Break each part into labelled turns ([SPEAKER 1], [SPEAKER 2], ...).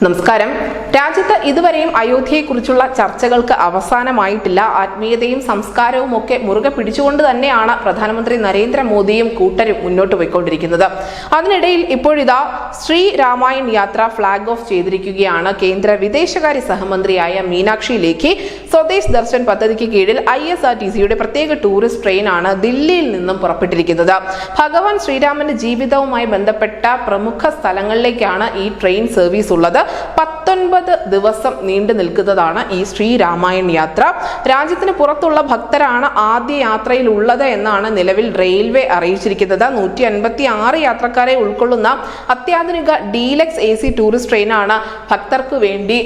[SPEAKER 1] നമസ്കാരം. രാജ്യത്ത് ഇതുവരെയും അയോധ്യയെക്കുറിച്ചുള്ള ചർച്ചകൾക്ക് അവസാനമായിട്ടില്ല. ആത്മീയതയും സംസ്കാരവും ഒക്കെ മുറുകെ പിടിച്ചുകൊണ്ട് തന്നെയാണ് പ്രധാനമന്ത്രി നരേന്ദ്രമോദിയും കൂട്ടരും മുന്നോട്ട് പോയിക്കൊണ്ടിരിക്കുന്നത്. അതിനിടയിൽ ഇപ്പോഴിതാ ശ്രീരാമായൺ യാത്ര ഫ്ലാഗ് ഓഫ് ചെയ്തിരിക്കുകയാണ്. കേന്ദ്ര വിദേശകാര്യ സഹമന്ത്രിയായ മീനാക്ഷി ലേഖി സ്വദേശ് ദർശൻ പദ്ധതിക്ക് കീഴിൽ ISRTCയുടെ പ്രത്യേക ടൂറിസ്റ്റ് ട്രെയിനാണ് ദില്ലിയിൽ നിന്നും പുറപ്പെട്ടിരിക്കുന്നത്. ഭഗവാൻ ശ്രീരാമന്റെ ജീവിതവുമായി ബന്ധപ്പെട്ട പ്രമുഖ സ്ഥലങ്ങളിലേക്കാണ് ഈ ട്രെയിൻ സർവീസ് ഉള്ളത്. 19 ദിവസം നീണ്ടു നിൽക്കുന്നതാണ് ഈ ശ്രീരാമായൺ യാത്ര. രാജ്യത്തിന് പുറത്തുള്ള ഭക്തരാണ് ആദ്യ യാത്രയിൽ ഉള്ളത് എന്നാണ് നിലവിൽ റെയിൽവേ അറിയിച്ചിരിക്കുന്നത്. 156 യാത്രക്കാരെ ഉൾക്കൊള്ളുന്ന അത്യാധുനിക ഡീലക്സ് AC ടൂറിസ്റ്റ് ട്രെയിനാണ് ഭക്തർക്ക് വേണ്ടി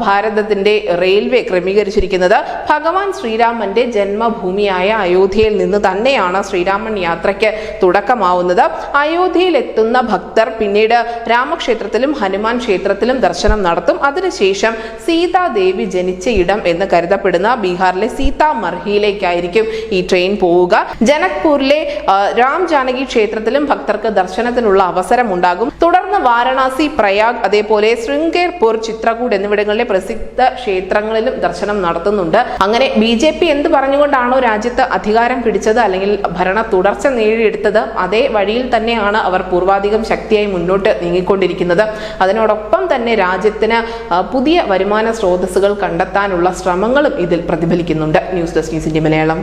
[SPEAKER 1] ഭാരതത്തിന്റെ റെയിൽവേ ക്രമീകരിച്ചിരിക്കുന്നത്. ഭഗവാൻ ശ്രീരാമന്റെ ജന്മഭൂമിയായ അയോധ്യയിൽ നിന്ന് തന്നെയാണ് ശ്രീരാമൻ യാത്രയ്ക്ക് തുടക്കമാവുന്നത്. അയോധ്യയിൽ എത്തുന്ന ഭക്തർ പിന്നീട് രാമക്ഷേത്രത്തിലും ഹനുമാൻ ക്ഷേത്രത്തിലും ദർശനം നടത്തും. അതിനുശേഷം സീതാദേവി ജനിച്ച ഇടം എന്ന് കരുതപ്പെടുന്ന ബീഹാറിലെ സീതാമർഹിയിലേക്കായിരിക്കും ഈ ട്രെയിൻ പോവുക. ജനക്പൂരിലെ രാം ജാനകി ക്ഷേത്രത്തിലും ഭക്തർക്ക് ദർശനത്തിനുള്ള അവസരം ഉണ്ടാകും. തുടർന്ന് വാരണാസി, പ്രയാഗ്, അതേപോലെ ശൃംഗേർപൂർ, ചിത്രകൂട് എന്നിവിടങ്ങളിലെ പ്രസിദ്ധ ക്ഷേത്രങ്ങളിലും ദർശനം നടത്തുന്നുണ്ട്. അങ്ങനെ BJP എന്ത് പറഞ്ഞുകൊണ്ടാണോ രാജ്യത്ത് അധികാരം പിടിച്ചത് അല്ലെങ്കിൽ ഭരണ തുടർച്ച നേടിയെടുത്തത്, അതേ വഴിയിൽ തന്നെയാണ് അവർ പൂർവാധികം ശക്തിയായി മുന്നോട്ട് നീങ്ങിക്കൊണ്ടിരിക്കുന്നത്. അതിനോടൊപ്പം തന്നെ രാജ്യത്തിന് പുതിയ വരുമാന സ്രോതസ്സുകൾ കണ്ടെത്താനുള്ള ശ്രമങ്ങളും ഇതിൽ പ്രതിഫലിക്കുന്നുണ്ട്. News desk news India Malayalam.